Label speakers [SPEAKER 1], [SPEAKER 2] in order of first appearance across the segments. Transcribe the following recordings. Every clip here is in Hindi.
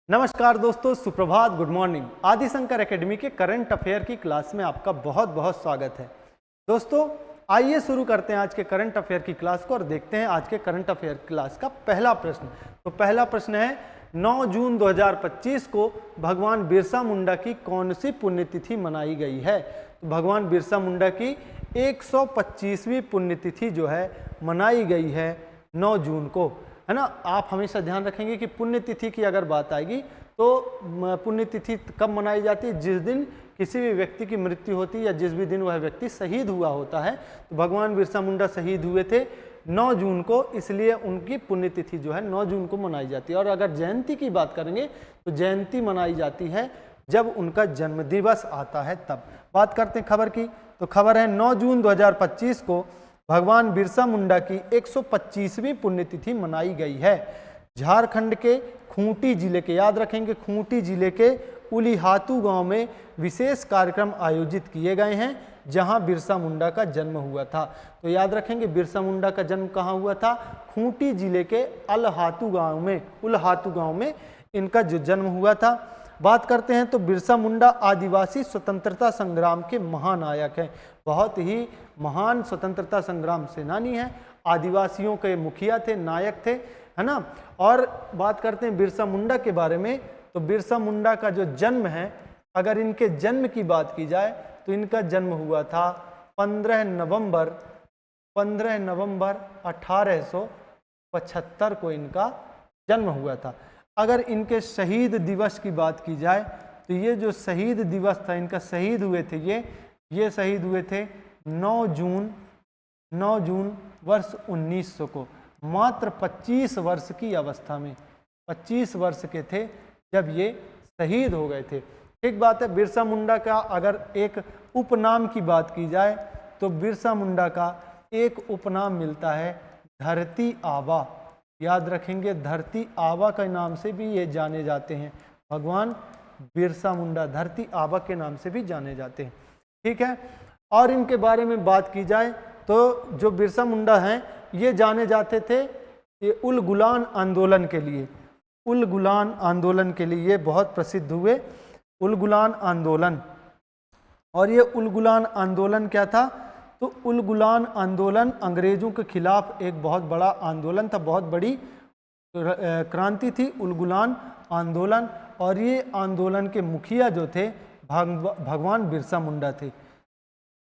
[SPEAKER 1] नमस्कार दोस्तों, सुप्रभात, गुड मॉर्निंग। आदि शंकर एकेडमी के करंट अफेयर की क्लास में आपका बहुत बहुत स्वागत है। दोस्तों आइए शुरू करते हैं आज के करंट अफेयर की क्लास को और देखते हैं आज के करंट अफेयर क्लास का पहला प्रश्न। तो पहला प्रश्न है 9 जून 2025 को भगवान बिरसा मुंडा की कौन सी पुण्यतिथि मनाई गई है। तो भगवान बिरसा मुंडा की 125वीं पुण्यतिथि जो है मनाई गई है 9 जून को, है ना। आप हमेशा ध्यान रखेंगे कि पुण्यतिथि की अगर बात आएगी तो पुण्यतिथि कब मनाई जाती है, जिस दिन किसी भी व्यक्ति की मृत्यु होती है या जिस भी दिन वह व्यक्ति शहीद हुआ होता है। तो भगवान बिरसा मुंडा शहीद हुए थे 9 जून को, इसलिए उनकी पुण्यतिथि जो है 9 जून को मनाई जाती है। और अगर जयंती की बात करेंगे तो जयंती मनाई जाती है जब उनका जन्मदिवस आता है तब। बात करते हैं खबर की, तो खबर है 9 जून 2025 को भगवान बिरसा मुंडा की 125वीं पुण्यतिथि मनाई गई है। झारखंड के खूंटी जिले के, याद रखेंगे, खूंटी जिले के उलीहातू गांव में विशेष कार्यक्रम आयोजित किए गए हैं जहां बिरसा मुंडा का जन्म हुआ था। तो याद रखेंगे बिरसा मुंडा का जन्म कहां हुआ था, खूंटी जिले के उलीहातू गांव में इनका जो जन्म हुआ था। बात करते हैं तो बिरसा मुंडा आदिवासी स्वतंत्रता संग्राम के महानायक हैं, बहुत ही महान स्वतंत्रता संग्राम सेनानी हैं, आदिवासियों के मुखिया थे, नायक थे, है ना। और बात करते हैं बिरसा मुंडा के बारे में, तो बिरसा मुंडा का जो जन्म है, अगर इनके जन्म की बात की जाए तो इनका जन्म हुआ था 15 नवंबर 1875 को इनका जन्म हुआ था। अगर इनके शहीद दिवस की बात की जाए तो ये जो शहीद दिवस था इनका, शहीद हुए थे ये शहीद हुए थे 9 जून वर्ष 1900 को, मात्र 25 वर्ष की अवस्था में, 25 वर्ष के थे जब ये शहीद हो गए थे। ठीक बात है। बिरसा मुंडा का अगर एक उपनाम की बात की जाए तो बिरसा मुंडा का एक उपनाम मिलता है धरती आबा। याद रखेंगे, धरती आबा के नाम से भी ये जाने जाते हैं। भगवान बिरसा मुंडा धरती आबा के नाम से भी जाने जाते हैं। ठीक है। और इनके बारे में बात की जाए तो जो बिरसा मुंडा हैं ये जाने जाते थे ये उल गुलान आंदोलन के लिए, उल गुलान आंदोलन के लिए ये बहुत प्रसिद्ध हुए, उल गुलान आंदोलन। और ये उल गुलान आंदोलन क्या था, तो उल गुलान आंदोलन अंग्रेजों के खिलाफ एक बहुत बड़ा आंदोलन था, बहुत बड़ी क्रांति थी उल गुलान आंदोलन। और ये आंदोलन के मुखिया जो थे भगवान बिरसा मुंडा थे।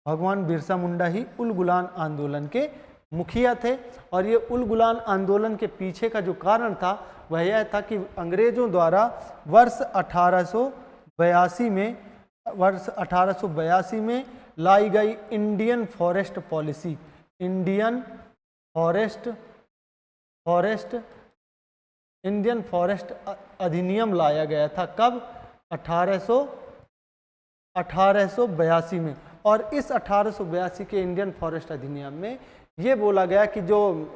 [SPEAKER 1] भगवान बिरसा मुंडा ही उल गुलान आंदोलन के मुखिया थे। और ये उल गुलान आंदोलन के पीछे का जो कारण था वह यह था कि अंग्रेजों द्वारा वर्ष 1882 में लाई गई Indian forest policy, Indian forest अधिनियम लाया गया था। कब? 1882 में। और इस 1882 के इंडियन फॉरेस्ट अधिनियम में ये बोला गया कि जो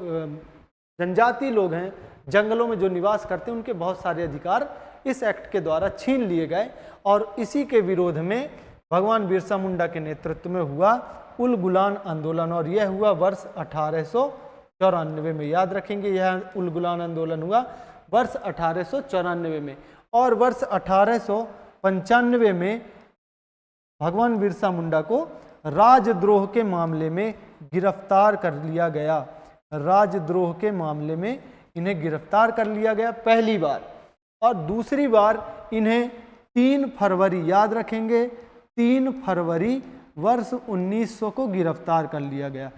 [SPEAKER 1] जनजाति लोग हैं, जंगलों में जो निवास करते हैं, उनके बहुत सारे अधिकार इस एक्ट के द्वारा छीन लिए गए। और इसी के विरोध में भगवान बिरसा मुंडा के नेतृत्व में हुआ उल गुलान आंदोलन, और यह हुआ वर्ष 1894 में। याद रखेंगे, यह उल गुलान आंदोलन हुआ वर्ष 1894 में। और वर्ष 1895 में भगवान बिरसा मुंडा को राजद्रोह के मामले में गिरफ्तार कर लिया गया। राजद्रोह के मामले में इन्हें गिरफ्तार कर लिया गया पहली बार। और दूसरी बार इन्हें 3 फरवरी, याद रखेंगे, 3 फरवरी वर्ष 1900 को गिरफ्तार कर लिया गया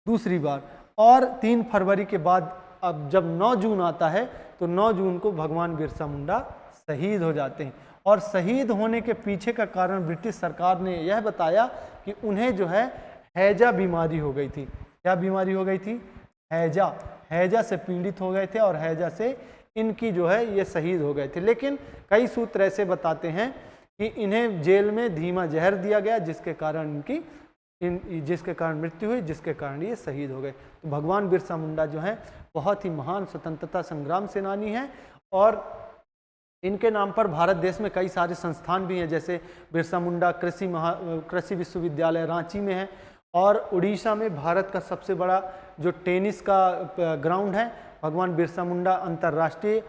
[SPEAKER 1] दूसरी बार। और 3 फरवरी के बाद अब जब 9 जून आता है तो 9 जून को भगवान बिरसा मुंडा शहीद हो जाते हैं। और शहीद होने के पीछे का कारण ब्रिटिश सरकार ने यह बताया कि उन्हें जो है हैजा बीमारी हो गई थी। क्या बीमारी हो गई थी? हैजा से पीड़ित हो गए थे और हैजा से इनकी जो है ये शहीद हो गए थे। लेकिन कई सूत्र ऐसे बताते हैं कि इन्हें जेल में धीमा जहर दिया गया जिसके कारण मृत्यु हुई, जिसके कारण ये शहीद हो गए। तो भगवान बिरसा मुंडा जो हैं बहुत ही महान स्वतंत्रता संग्राम सेनानी हैं। और इनके नाम पर भारत देश में कई सारे संस्थान भी हैं, जैसे बिरसा मुंडा कृषि विश्वविद्यालय रांची में है। और उड़ीसा में भारत का सबसे बड़ा जो टेनिस का ग्राउंड है भगवान बिरसा मुंडा अंतर्राष्ट्रीय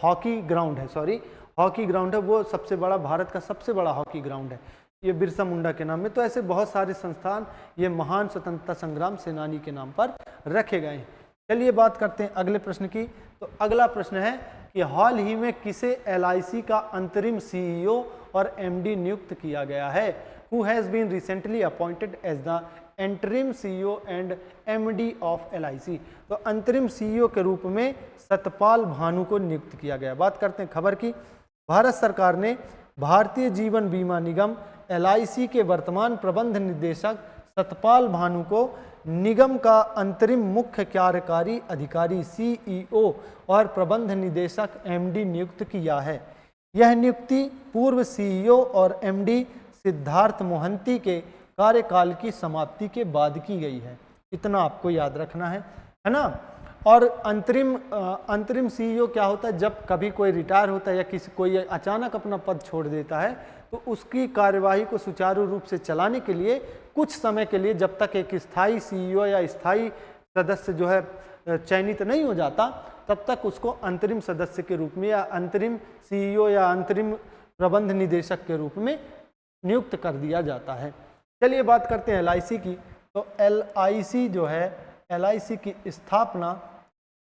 [SPEAKER 1] हॉकी ग्राउंड है, सॉरी हॉकी ग्राउंड है, वो सबसे बड़ा, भारत का सबसे बड़ा हॉकी ग्राउंड है, ये बिरसा मुंडा के नाम में। तो ऐसे बहुत सारे संस्थान ये महान स्वतंत्रता संग्राम सेनानी के नाम पर रखे गए हैं। चलिए बात करते हैं अगले प्रश्न की। तो अगला प्रश्न है कि हाल ही में किसे LIC का अंतरिम CEO और MD नियुक्त किया गया है? Who has been recently appointed as the interim CEO and MD of LIC? तो अंतरिम CEO के रूप में सतपाल भानु को नियुक्त किया गया। बात करते हैं खबर की। भारत सरकार ने भारतीय जीवन बीमा निगम LIC के वर्तमान प्रबंध निदेशक सतपाल भानु को निगम का अंतरिम मुख्य कार्यकारी अधिकारी CEO और प्रबंध निदेशक MD नियुक्त किया है। यह नियुक्ति पूर्व CEO और MD सिद्धार्थ मोहंती के कार्यकाल की समाप्ति के बाद की गई है। इतना आपको याद रखना है ना। और अंतरिम CEO क्या होता है? जब कभी कोई रिटायर होता है या कोई अचानक अपना पद छोड़ देता है तो उसकी कार्यवाही को सुचारू रूप से चलाने के लिए कुछ समय के लिए, जब तक एक स्थायी CEO या स्थायी सदस्य जो है चयनित नहीं हो जाता, तब तक उसको अंतरिम सदस्य के रूप में या अंतरिम CEO या अंतरिम प्रबंध निदेशक के रूप में नियुक्त कर दिया जाता है। चलिए बात करते हैं LIC की। तो LIC जो है, LIC की स्थापना,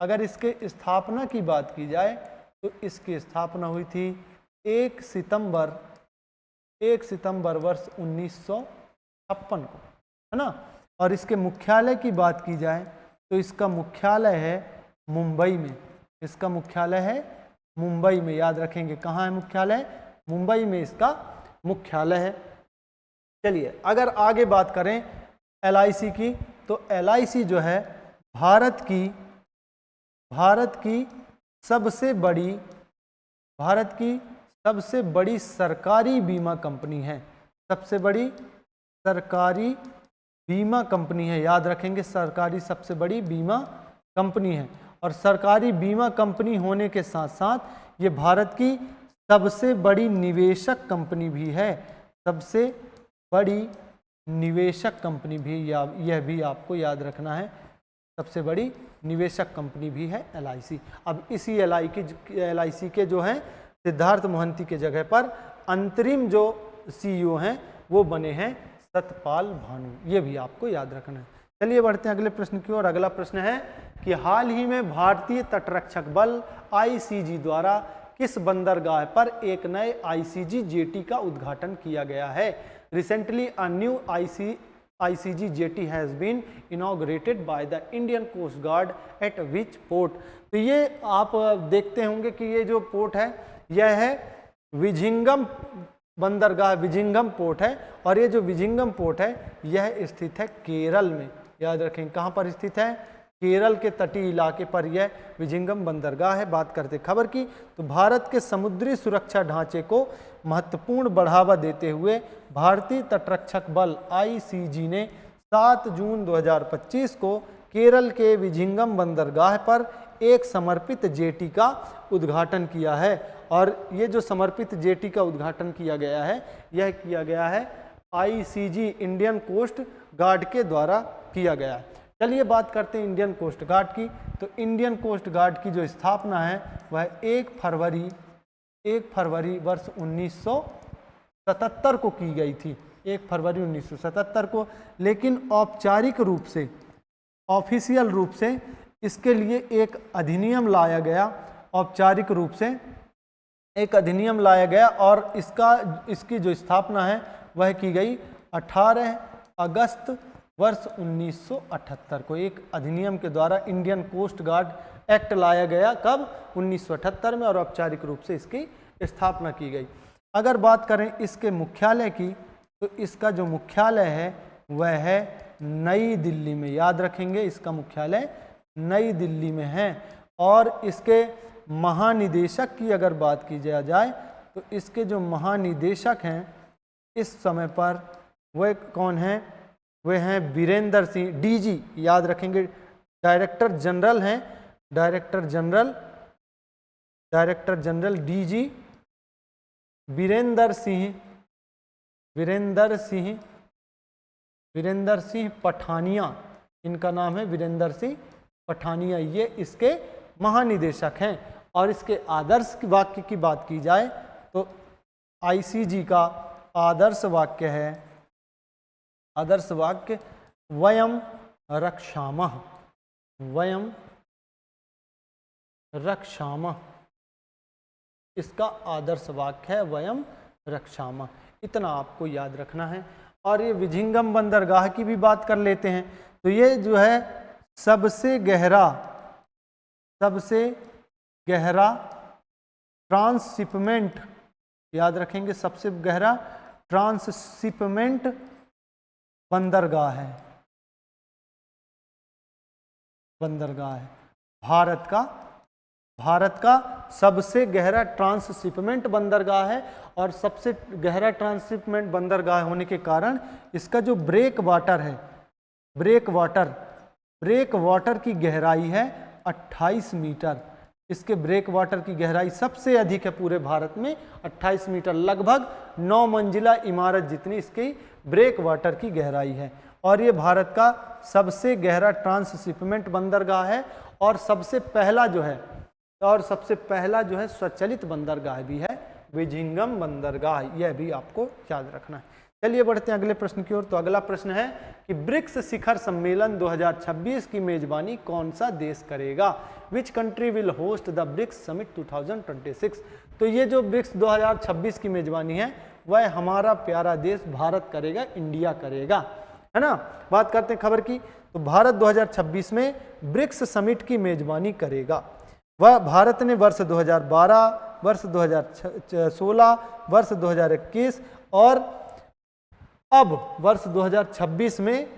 [SPEAKER 1] अगर इसके स्थापना की बात की जाए तो इसकी स्थापना हुई थी 1 सितंबर वर्ष 1956 को, है ना। और इसके मुख्यालय की बात की जाए तो इसका मुख्यालय है मुंबई में। इसका मुख्यालय है मुंबई में, याद रखेंगे कहाँ है मुख्यालय? मुंबई में इसका मुख्यालय है। चलिए अगर आगे बात करें LIC की, तो LIC जो है भारत की सबसे बड़ी सरकारी बीमा कंपनी है। सबसे बड़ी सरकारी बीमा कंपनी है, याद रखेंगे, सरकारी सबसे बड़ी बीमा कंपनी है। और सरकारी बीमा कंपनी होने के साथ साथ ये भारत की सबसे बड़ी निवेशक कंपनी भी है। सबसे बड़ी निवेशक कंपनी भी, यह भी आपको याद रखना है, सबसे बड़ी निवेशक कंपनी भी है LIC। अब इसी LIC के जो हैं सिद्धार्थ मोहंती के जगह पर अंतरिम जो CEO हैं वो बने हैं सतपाल भानु, ये भी आपको याद रखना है। चलिए बढ़ते हैं अगले प्रश्न की ओर। अगला प्रश्न है कि हाल ही में भारतीय तटरक्षक बल ICG द्वारा किस बंदरगाह पर एक नए ICG जेटी का उद्घाटन किया गया है? Recently a new ICG jetty has been inaugurated by the Indian Coast Guard at which port? तो ये आप देखते होंगे कि ये जो पोर्ट है यह है विजिंगम बंदरगाह, विजिंगम पोर्ट है। और ये जो विजिंगम पोर्ट है यह स्थित है केरल में। याद रखें कहाँ पर स्थित है? केरल के तटीय इलाके पर यह विजिंगम बंदरगाह है। बात करते खबर की, तो भारत के समुद्री सुरक्षा ढांचे को महत्वपूर्ण बढ़ावा देते हुए भारतीय तटरक्षक बल ICG ने 7 जून 2025 को केरल के विजिंगम बंदरगाह पर एक समर्पित जेटी का उद्घाटन किया है। और ये जो समर्पित जेटी का उद्घाटन किया गया है यह किया गया है ICG इंडियन कोस्ट गार्ड के द्वारा किया गया है। चलिए बात करते हैं इंडियन कोस्ट गार्ड की। तो इंडियन कोस्ट गार्ड की जो स्थापना है वह 1 फरवरी वर्ष 1977 को की गई थी। 1 फरवरी 1977 को, लेकिन औपचारिक रूप से, ऑफिशियल रूप से इसके लिए एक अधिनियम लाया गया। औपचारिक रूप से एक अधिनियम लाया गया और इसकी जो स्थापना है वह की गई 18 अगस्त वर्ष 1978 को। एक अधिनियम के द्वारा इंडियन कोस्ट गार्ड एक्ट लाया गया, कब? 1978 में, और औपचारिक रूप से इसकी स्थापना की गई। अगर बात करें इसके मुख्यालय की, तो इसका जो मुख्यालय है वह है नई दिल्ली में। याद रखेंगे इसका मुख्यालय नई दिल्ली में है। और इसके महानिदेशक की अगर बात की जाए तो इसके जो महानिदेशक हैं इस समय पर वह कौन हैं? वे हैं वीरेंद्र सिंह, DG, याद रखेंगे, डायरेक्टर जनरल हैं, director general DG Virendra Singh Pathania, इनका नाम है वीरेंद्र सिंह पठानिया, ये इसके महानिदेशक हैं। और इसके आदर्श वाक्य की बात की जाए तो ICG का आदर्श वाक्य है, आदर्श वाक्य वयम रक्षामः, वयम रक्षामः, इसका आदर्श वाक्य है वयम रक्षामः। इतना आपको याद रखना है। और ये विझिंगम बंदरगाह की भी बात कर लेते हैं। तो ये जो है सबसे गहरा ट्रांसशिपमेंट, याद रखेंगे, सबसे गहरा ट्रांसशिपमेंट बंदरगाह है, बंदरगाह है भारत का सबसे गहरा ट्रांसशिपमेंट बंदरगाह है। और सबसे गहरा ट्रांसशिपमेंट बंदरगाह होने के कारण इसका जो ब्रेक वाटर है, ब्रेक वाटर की गहराई है 28 मीटर। इसके ब्रेक वाटर की गहराई सबसे अधिक है पूरे भारत में, 28 मीटर, लगभग 9 मंजिला इमारत जितनी इसकी ब्रेक वाटर की गहराई है। और ये भारत का सबसे गहरा ट्रांसशिपमेंट बंदरगाह है और सबसे पहला जो है स्वचालित बंदरगाह भी है विझिंगम बंदरगाह। यह भी आपको याद रखना है। चलिए बढ़ते हैं अगले प्रश्न की ओर। तो अगला प्रश्न है कि ब्रिक्स शिखर सम्मेलन 2026 की मेजबानी कौन सा देश करेगा? Which country will host the BRICS summit 2026? तो ये जो ब्रिक्स 2026 की मेजबानी है वह हमारा प्यारा देश भारत करेगा, इंडिया करेगा, है ना। बात करते हैं खबर की। तो भारत 2026 में ब्रिक्स समिट की मेजबानी करेगा। वह भारत ने वर्ष 2012, वर्ष 2016, वर्ष 2021 और अब वर्ष 2026 में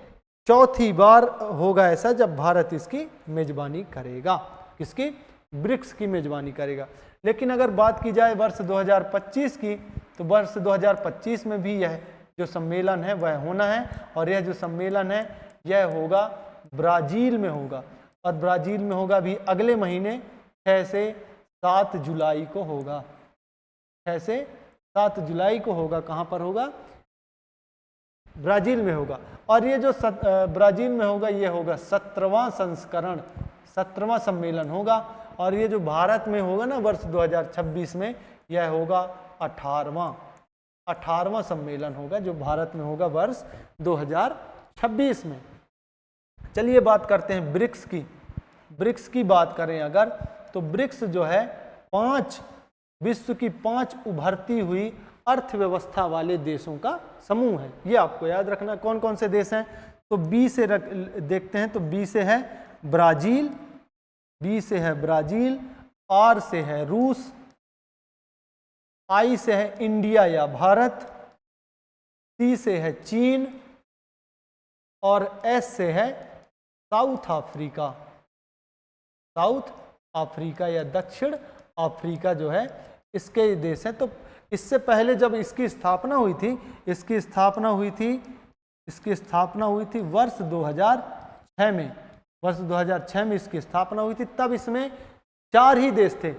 [SPEAKER 1] चौथी बार होगा ऐसा जब भारत इसकी मेजबानी करेगा। किसकी? ब्रिक्स की मेजबानी करेगा। लेकिन अगर बात की जाए वर्ष 2025 की, तो वर्ष 2025 में भी यह जो सम्मेलन है वह होना है। और यह जो सम्मेलन है यह होगा ब्राजील में होगा। और ब्राजील में होगा भी अगले महीने 6 से 7 जुलाई को होगा। 6 से 7 जुलाई को होगा। कहाँ पर होगा? ब्राजील में होगा। और ये जो ब्राजील में होगा ये होगा 17वां संस्करण, 17वां सम्मेलन होगा। और ये जो भारत में होगा ना वर्ष 2026 में, यह होगा 18वां सम्मेलन होगा जो भारत में होगा वर्ष 2026 में। चलिए बात करते हैं ब्रिक्स की। ब्रिक्स की बात करें अगर, तो ब्रिक्स जो है विश्व की 5 उभरती हुई अर्थव्यवस्था वाले देशों का समूह है। ये आपको याद रखना। कौन कौन से देश हैं? तो बी से देखते हैं। तो बी से है ब्राजील, आर से है रूस, आई से है इंडिया या भारत, सी से है चीन और एस से है साउथ अफ्रीका या दक्षिण अफ्रीका जो है इसके देश हैं। तो इससे पहले जब इसकी स्थापना हुई थी वर्ष 2006 में, वर्ष 2006 में इसकी स्थापना हुई थी। तब इसमें 4 ही देश थे,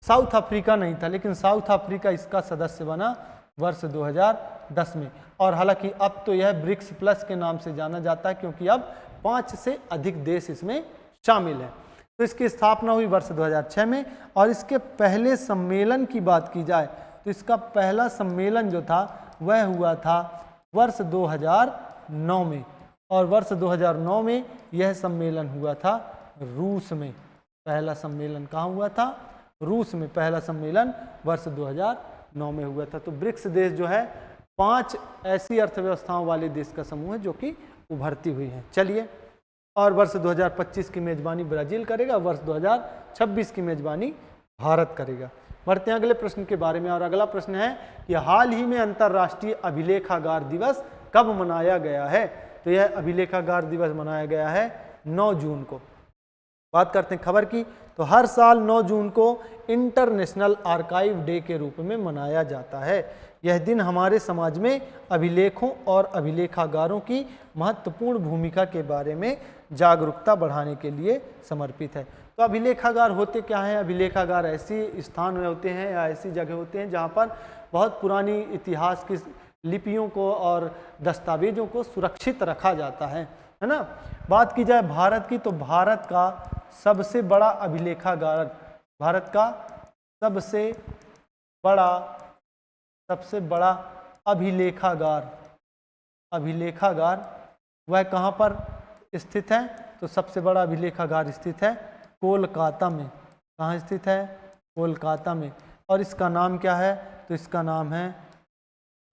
[SPEAKER 1] साउथ अफ्रीका नहीं था। लेकिन साउथ अफ्रीका इसका सदस्य बना वर्ष 2010 में। और हालांकि अब तो यह ब्रिक्स प्लस के नाम से जाना जाता है क्योंकि अब 5 से अधिक देश इसमें शामिल हैं। तो इसकी स्थापना हुई वर्ष 2006 में। और इसके पहले सम्मेलन की बात की जाए तो इसका पहला सम्मेलन जो था वह हुआ था वर्ष 2009 में। और वर्ष 2009 में यह सम्मेलन हुआ था रूस में। पहला सम्मेलन कहाँ हुआ था? रूस में पहला सम्मेलन वर्ष 2009 में हुआ था। तो ब्रिक्स देश जो है 5 ऐसी अर्थव्यवस्थाओं वाले देश का समूह है जो कि उभरती हुई है। चलिए, और वर्ष 2025 की मेजबानी ब्राजील करेगा, वर्ष 2026 की मेजबानी भारत करेगा। बढ़ते हैं अगले प्रश्न के बारे में। और अगला प्रश्न है कि हाल ही में अंतर्राष्ट्रीय अभिलेखागार दिवस कब मनाया गया है? तो यह अभिलेखागार दिवस मनाया गया है 9 जून को। बात करते हैं खबर की। तो हर साल 9 जून को इंटरनेशनल आर्काइव डे के रूप में मनाया जाता है। यह दिन हमारे समाज में अभिलेखों और अभिलेखागारों की महत्वपूर्ण भूमिका के बारे में जागरूकता बढ़ाने के लिए समर्पित है। तो अभिलेखागार होते क्या हैं? अभिलेखागार ऐसी स्थान में होते हैं या ऐसी जगह होते हैं जहाँ पर बहुत पुरानी इतिहास की लिपियों को और दस्तावेजों को सुरक्षित रखा जाता है ना। बात की जाए भारत की, तो भारत का सबसे बड़ा अभिलेखागार भारत का सबसे बड़ा अभिलेखागार वह कहाँ पर स्थित है? तो सबसे बड़ा अभिलेखागार स्थित है कोलकाता में। कहाँ स्थित है? कोलकाता में। और इसका नाम क्या है? तो इसका नाम है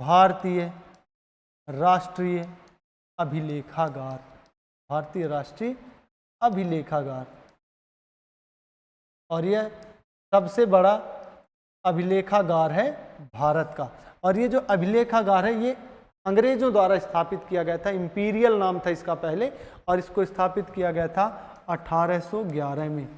[SPEAKER 1] भारतीय राष्ट्रीय अभिलेखागार। भारतीय राष्ट्रीय अभिलेखागार। और यह सबसे बड़ा अभिलेखागार है भारत का। और ये जो अभिलेखागार है ये अंग्रेजों द्वारा स्थापित किया गया था। इंपीरियल नाम था इसका पहले, और इसको स्थापित किया गया था 1811 में,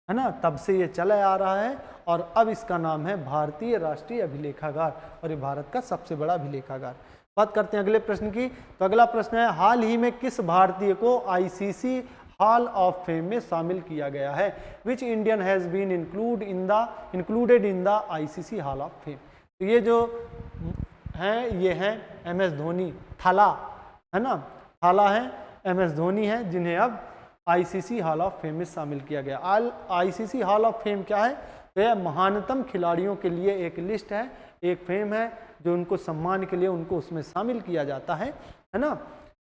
[SPEAKER 1] है ना। तब से ये चला आ रहा है और अब इसका नाम है भारतीय राष्ट्रीय अभिलेखागार, और ये भारत का सबसे बड़ा अभिलेखागार। बात करते हैं अगले प्रश्न की। तो अगला प्रश्न है, हाल ही में किस भारतीय को आईसीसी हॉल ऑफ फेम में शामिल किया गया है? Which Indian has been included in the ICC hall of fame? तो ये जो हैं ये हैं एमएस धोनी, थाला, है ना, थाला है, एमएस धोनी है, जिन्हें अब आईसीसी हॉल ऑफ फेम में शामिल किया गया। आईसीसी हॉल ऑफ फेम क्या है? तो यह महानतम खिलाड़ियों के लिए एक लिस्ट है, एक फेम है जो उनको सम्मान के लिए उनको उसमें शामिल किया जाता है ना।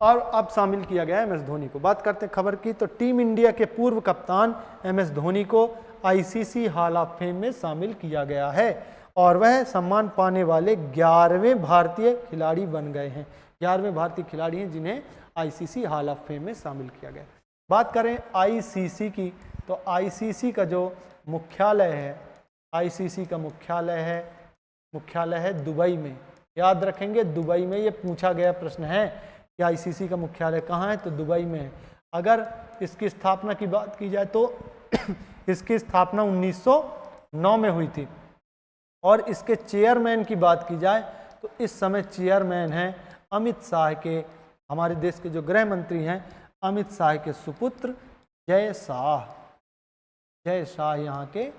[SPEAKER 1] और अब शामिल किया गया है एमएस धोनी को। बात करते हैं खबर की। तो टीम इंडिया के पूर्व कप्तान एमएस धोनी को आईसीसी हॉल ऑफ फेम में शामिल किया गया है और वह सम्मान पाने वाले 11वें भारतीय खिलाड़ी बन गए हैं। 11वें भारतीय खिलाड़ी हैं जिन्हें आईसीसी हॉल ऑफ फेम में शामिल किया गया। बात करें आईसीसी की, तो आईसीसी का जो मुख्यालय है, आईसीसी का मुख्यालय है दुबई में। याद रखेंगे, दुबई में। ये पूछा गया प्रश्न है कि आईसीसी का मुख्यालय कहाँ है? तो दुबई में है। अगर इसकी स्थापना की बात की जाए तो इसकी स्थापना 1909 में हुई थी। और इसके चेयरमैन की बात की जाए तो इस समय चेयरमैन हैं अमित शाह के, हमारे देश के जो गृह मंत्री हैं अमित शाह के सुपुत्र जय शाह। जय शाह यहाँ के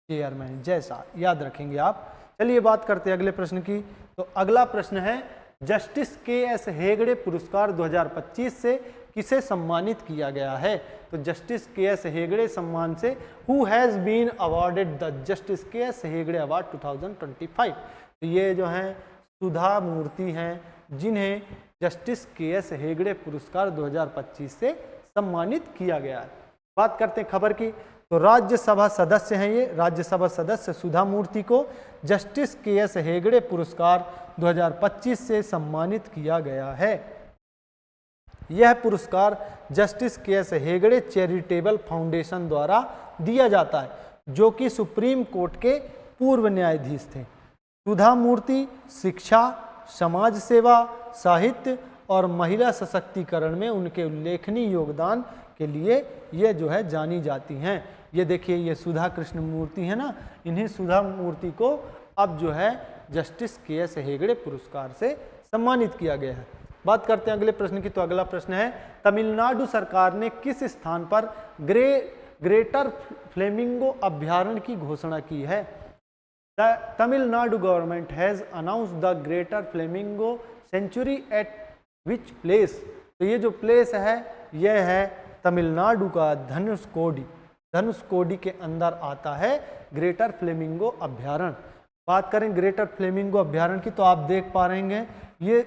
[SPEAKER 1] चेयरमैन, जय शाह, याद रखेंगे आप। चलिए बात करते हैं अगले प्रश्न की। तो अगला प्रश्न है, जस्टिस के.एस. हेगड़े पुरस्कार 2025 से किसे सम्मानित किया गया है? तो जस्टिस के.एस. हेगड़े सम्मान से who has been awarded the justice K S. Hegde award 2025? तो ये जो हैं सुधा मूर्ति हैं जिन्हें जस्टिस के.एस. हेगड़े पुरस्कार 2025 से सम्मानित किया गया है। बात करते हैं खबर की। तो राज्यसभा सदस्य हैं ये, राज्यसभा सदस्य सुधा मूर्ति को जस्टिस के.एस. हेगड़े पुरस्कार 2025 से सम्मानित किया गया है। यह पुरस्कार justice K S. Hegde charitable foundation द्वारा दिया जाता है, जो कि सुप्रीम कोर्ट के पूर्व न्यायाधीश थे। सुधा मूर्ति शिक्षा, समाज सेवा, साहित्य और महिला सशक्तिकरण में उनके उल्लेखनीय योगदान के लिए ये जो है जानी जाती हैं। ये देखिए, ये सुधा कृष्ण मूर्ति है ना, इन्हीं सुधा मूर्ति को अब जो है जस्टिस के.एस. हेगड़े पुरस्कार से सम्मानित किया गया है। बात करते हैं अगले प्रश्न की। तो अगला प्रश्न है, तमिलनाडु सरकार ने किस स्थान पर ग्रेटर फ्लेमिंगो अभ्यारण्य की घोषणा की है? Tamil Nadu government has announced the greater flamingo sanctuary at which place? तो ये जो प्लेस है यह है तमिलनाडु का धनुषकोडी। धनुषकोडी के अंदर आता है ग्रेटर फ्लेमिंगो अभ्यारण्य। बात करें ग्रेटर फ्लेमिंगो अभ्यारण्य की, तो आप देख पा रहे हैं ये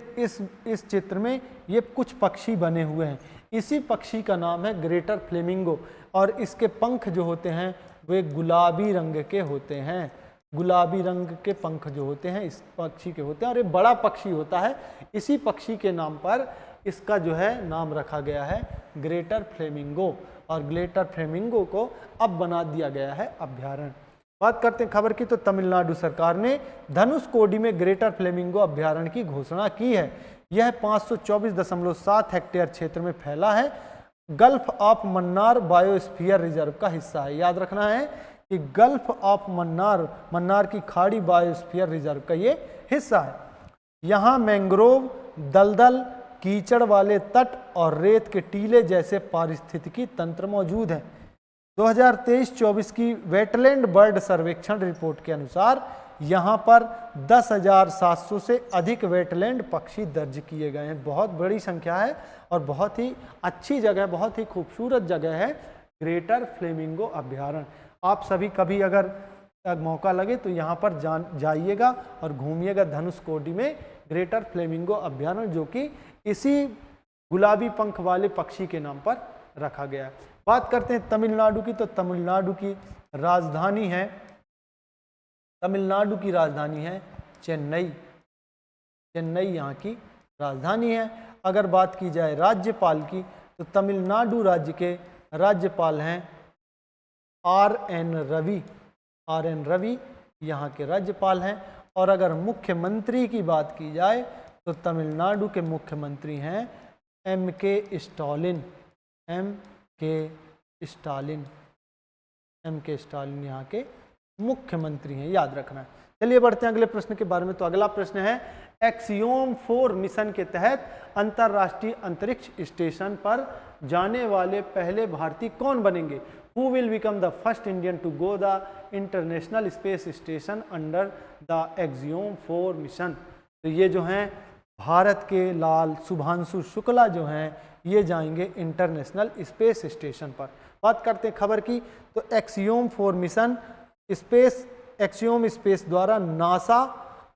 [SPEAKER 1] इस चित्र में ये कुछ पक्षी बने हुए हैं। इसी पक्षी का नाम है ग्रेटर फ्लेमिंगो, और इसके पंख जो होते हैं वे गुलाबी रंग के होते हैं। गुलाबी रंग के पंख जो होते हैं इस पक्षी के होते हैं, और ये बड़ा पक्षी होता है। इसी पक्षी के नाम पर इसका जो है नाम रखा गया है ग्रेटर फ्लेमिंगो, और ग्रेटर फ्लेमिंगो को अब बना दिया गया है अभ्यारण्य। बात करते हैं खबर की। तो तमिलनाडु सरकार ने धनुषकोडी में ग्रेटर फ्लेमिंगो अभ्यारण्य की घोषणा की है। यह 524.7 हेक्टेयर क्षेत्र में फैला है। Gulf of Mannar biosphere reserve का हिस्सा है। याद रखना है कि गल्फ ऑफ मन्नार की खाड़ी बायोस्फीयर रिजर्व का ये हिस्सा है। यहाँ मैंग्रोव, दलदल, कीचड़ वाले तट और रेत के टीले जैसे पारिस्थितिकी तंत्र मौजूद हैं। 2023-24 की वेटलैंड बर्ड सर्वेक्षण रिपोर्ट के अनुसार यहाँ पर 10,700 से अधिक वेटलैंड पक्षी दर्ज किए गए हैं। बहुत बड़ी संख्या है और बहुत ही अच्छी जगह, बहुत ही खूबसूरत जगह है ग्रेटर फ्लेमिंगो अभ्यारण्य। आप सभी कभी अगर मौका लगे तो यहाँ पर जाइएगा और घूमिएगा धनुषकोडी में ग्रेटर फ्लेमिंगो अभ्यारण्य, जो कि इसी गुलाबी पंख वाले पक्षी के नाम पर रखा गया है। बात करते हैं तमिलनाडु की, तो तमिलनाडु की राजधानी है चेन्नई। चेन्नई यहाँ की राजधानी है। अगर बात की जाए राज्यपाल की, तो तमिलनाडु राज्य के राज्यपाल हैं आर.एन. रवि। आर.एन. रवि यहाँ के राज्यपाल हैं। और अगर मुख्यमंत्री की बात की जाए तो तमिलनाडु के मुख्यमंत्री हैं एम.के. स्टालिन। एम.के. स्टालिन यहाँ के मुख्यमंत्री हैं, याद रखना है। चलिए बढ़ते हैं अगले प्रश्न के बारे में। तो अगला प्रश्न है, एक्सियोम 4 मिशन के तहत अंतरराष्ट्रीय अंतरिक्ष स्टेशन पर जाने वाले पहले भारतीय कौन बनेंगे? Who will become the first Indian to go the International Space Station under the Axiom 4 mission? तो ये जो हैं भारत के लाल शुभांशु शुक्ला जो हैं, ये जाएंगे इंटरनेशनल स्पेस स्टेशन पर। बात करते हैं खबर की, तो एक्सियोम 4 मिशन एक्सियोम स्पेस द्वारा नासा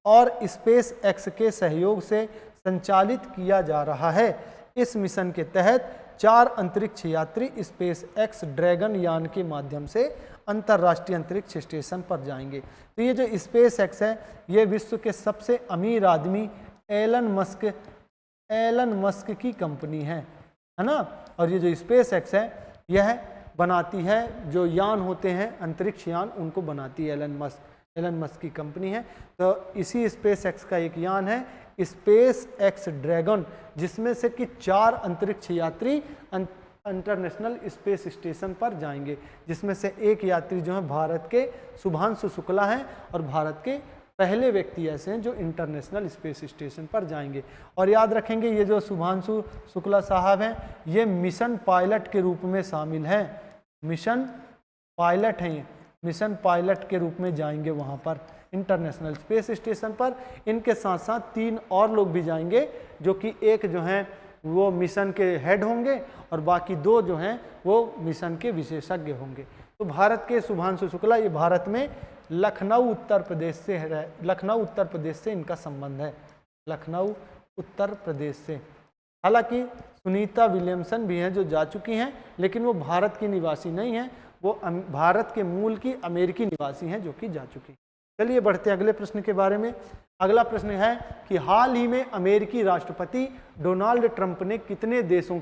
[SPEAKER 1] और स्पेस एक्स के सहयोग से संचालित किया जा रहा है। इस मिशन के तहत 4 अंतरिक्ष यात्री स्पेस एक्स ड्रैगन यान के माध्यम से अंतर्राष्ट्रीय अंतरिक्ष स्टेशन पर जाएंगे। तो ये जो स्पेस एक्स है, ये विश्व के सबसे अमीर आदमी एलन मस्क की कंपनी है ना। और ये जो स्पेस एक्स है, यह बनाती है, जो यान होते हैं अंतरिक्ष यान, उनको बनाती है एलन मस्क की कंपनी है। तो इसी स्पेस एक्स का एक यान है स्पेस एक्स ड्रैगन, जिसमें से कि 4 अंतरिक्ष यात्री इंटरनेशनल स्पेस स्टेशन पर जाएंगे, जिसमें से एक यात्री जो है भारत के शुभांशु शुक्ला हैं, और भारत के पहले व्यक्ति ऐसे हैं जो इंटरनेशनल स्पेस स्टेशन पर जाएंगे। और याद रखेंगे, ये जो शुभांशु शुक्ला साहब हैं, ये मिशन पायलट के रूप में शामिल हैं। मिशन पायलट हैं, मिशन पायलट के रूप में जाएंगे वहाँ पर इंटरनेशनल स्पेस स्टेशन पर। इनके साथ साथ 3 और लोग भी जाएंगे, जो कि एक जो हैं वो मिशन के हेड होंगे और बाकी 2 जो हैं वो मिशन के विशेषज्ञ होंगे। तो भारत के शुभांशु शुक्ला, ये भारत में लखनऊ उत्तर प्रदेश से इनका संबंध है। लखनऊ उत्तर प्रदेश से। हालांकि सुनीता विलियमसन भी हैं जो जा चुकी हैं, लेकिन वो भारत की निवासी नहीं हैं, वो भारत के मूल की अमेरिकी निवासी हैं जो कि जा चुकी। चलिए बढ़ते हैं अगले प्रश्न के बारे में। अगला प्रश्न है कि हाल ही में अमेरिकी राष्ट्रपति डोनाल्ड ट्रंप ने कितने देशों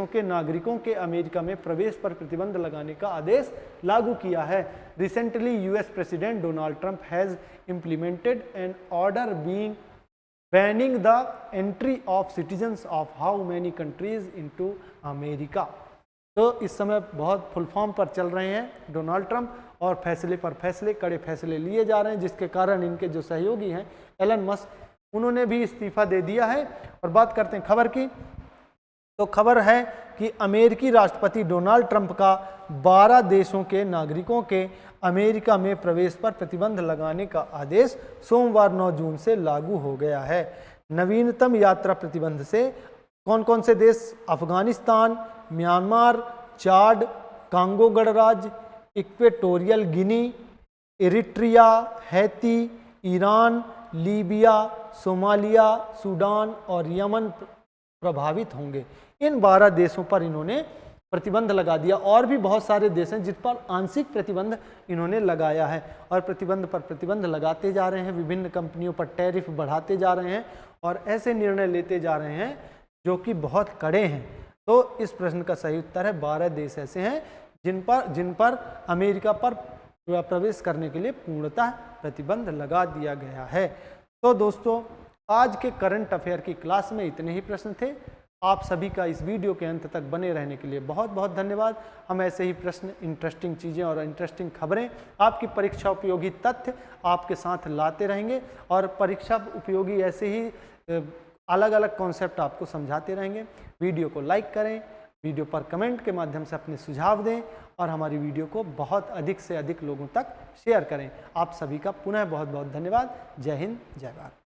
[SPEAKER 1] के नागरिकों के अमेरिका में प्रवेश पर प्रतिबंध लगाने का आदेश लागू किया है? Recently US president Donald Trump has implemented an order banning the entry of citizens of how many countries into America. तो इस समय बहुत फुल फॉर्म पर चल रहे हैं डोनाल्ड ट्रंप, और फैसले पर फैसले, कड़े फैसले लिए जा रहे हैं, जिसके कारण इनके जो सहयोगी हैं एलन मस्क, उन्होंने भी इस्तीफा दे दिया है। और बात करते हैं खबर की, तो खबर है कि अमेरिकी राष्ट्रपति डोनाल्ड ट्रंप का 12 देशों के नागरिकों के अमेरिका में प्रवेश पर प्रतिबंध लगाने का आदेश सोमवार 9 जून से लागू हो गया है। नवीनतम यात्रा प्रतिबंध से कौन कौन से देश? अफगानिस्तान, म्यांमार, चाड, कांगो गणराज्य, Equatorial Guinea, Eritrea, Haiti, Iran, Libya, Somalia, Sudan और यमन प्रभावित होंगे। इन 12 देशों पर इन्होंने प्रतिबंध लगा दिया। और भी बहुत सारे देश हैं जिन पर आंशिक प्रतिबंध इन्होंने लगाया है, और प्रतिबंध पर प्रतिबंध लगाते जा रहे हैं। विभिन्न कंपनियों पर टैरिफ बढ़ाते जा रहे हैं और ऐसे निर्णय लेते जा रहे हैं जो कि बहुत कड़े हैं। तो इस प्रश्न का सही उत्तर है 12 देश ऐसे हैं जिन पर अमेरिका पर प्रवेश करने के लिए पूर्णतः प्रतिबंध लगा दिया गया है। तो दोस्तों, आज के करंट अफेयर की क्लास में इतने ही प्रश्न थे। आप सभी का इस वीडियो के अंत तक बने रहने के लिए बहुत बहुत धन्यवाद। हम ऐसे ही प्रश्न, इंटरेस्टिंग चीज़ें और इंटरेस्टिंग खबरें, आपकी परीक्षा उपयोगी तथ्य आपके साथ लाते रहेंगे, और परीक्षा उपयोगी ऐसे ही अलग अलग कॉन्सेप्ट आपको समझाते रहेंगे। वीडियो को लाइक करें, वीडियो पर कमेंट के माध्यम से अपने सुझाव दें, और हमारी वीडियो को बहुत अधिक से अधिक लोगों तक शेयर करें। आप सभी का पुनः बहुत बहुत धन्यवाद। जय हिंद, जय भारत।